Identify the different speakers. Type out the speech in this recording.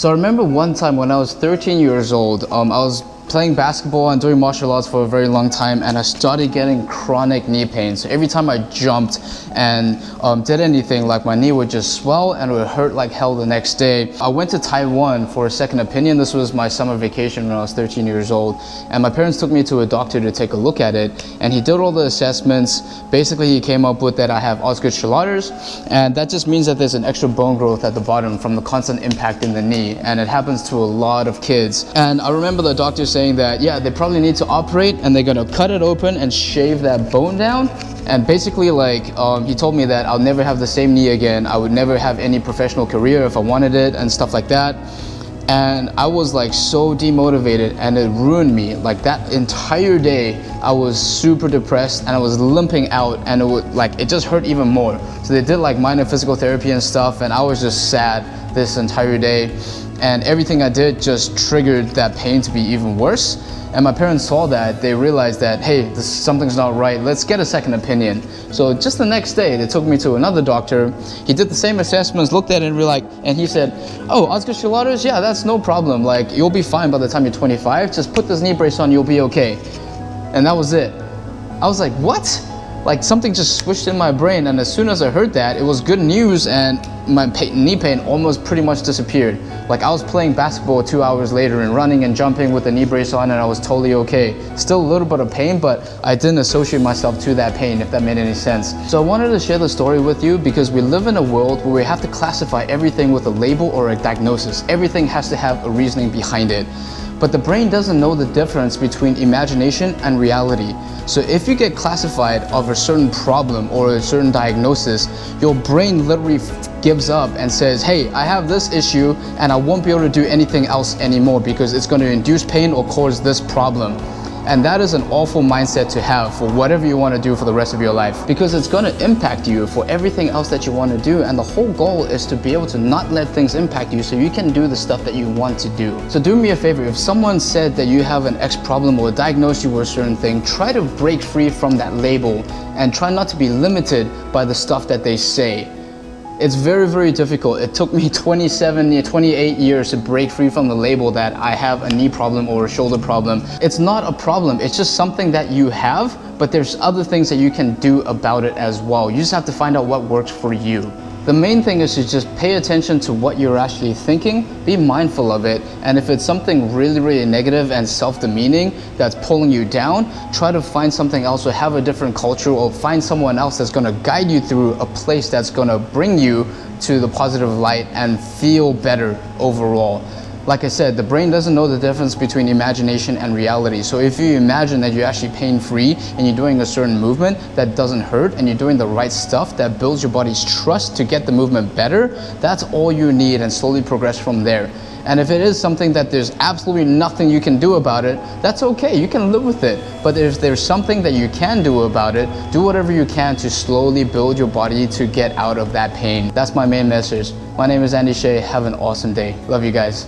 Speaker 1: So I remember one time when I was 13 years old, I was playing basketball and doing martial arts for a very long time, and I started getting chronic knee pain. So every time I jumped and did anything, like my knee would just swell and it would hurt like hell the next day. I went to Taiwan for a second opinion. This was my summer vacation when I was 13 years old, and my parents took me to a doctor to take a look at it, and he did all the assessments. Basically, he came up with that I have Osgood-Schlatter's, and that just means that there's an extra bone growth at the bottom from the constant impact in the knee, and it happens to a lot of kids. And I remember the doctor saying that, yeah, they probably need to operate and they're gonna cut it open and shave that bone down. And basically, like, he told me that I'll never have the same knee again. I would never have any professional career if I wanted it and stuff like that. And I was like so demotivated, and it ruined me. Like that entire day, I was super depressed and I was limping out, and it just hurt even more. So they did like minor physical therapy and stuff, and I was just sad this entire day. And everything I did just triggered that pain to be even worse. And my parents saw that. They realized that, hey, something's not right. Let's get a second opinion. So just the next day, they took me to another doctor. He did the same assessments, looked at it, and he said, oh, Osgood-Schlatter's, yeah, that's no problem. Like, you'll be fine by the time you're 25. Just put this knee brace on, you'll be okay. And that was it. I was like, what? Like something just switched in my brain, and as soon as I heard that, it was good news, and my knee pain almost pretty much disappeared. Like I was playing basketball 2 hours later and running and jumping with the knee brace on, and I was totally okay. Still a little bit of pain, but I didn't associate myself to that pain, if that made any sense. So I wanted to share the story with you because we live in a world where we have to classify everything with a label or a diagnosis. Everything has to have a reasoning behind it. But the brain doesn't know the difference between imagination and reality. So if you get classified of a certain problem or a certain diagnosis, your brain literally gives up and says, hey, I have this issue and I won't be able to do anything else anymore because it's going to induce pain or cause this problem. And that is an awful mindset to have for whatever you want to do for the rest of your life, because it's going to impact you for everything else that you want to do. And the whole goal is to be able to not let things impact you so you can do the stuff that you want to do. So do me a favor, if someone said that you have an X problem or diagnosed you with a certain thing, try to break free from that label and try not to be limited by the stuff that they say. It's very, very difficult. It took me 28 years to break free from the label that I have a knee problem or a shoulder problem. It's not a problem, it's just something that you have, but there's other things that you can do about it as well. You just have to find out what works for you. The main thing is to just pay attention to what you're actually thinking, be mindful of it, and if it's something really, really negative and self-demeaning that's pulling you down, try to find something else or have a different culture or find someone else that's gonna guide you through a place that's gonna bring you to the positive light and feel better overall. Like I said, the brain doesn't know the difference between imagination and reality. So if you imagine that you're actually pain-free and you're doing a certain movement that doesn't hurt and you're doing the right stuff that builds your body's trust to get the movement better, that's all you need, and slowly progress from there. And if it is something that there's absolutely nothing you can do about it, that's okay, you can live with it. But if there's something that you can do about it, do whatever you can to slowly build your body to get out of that pain. That's my main message. My name is Andy Shea. Have an awesome day. Love you guys.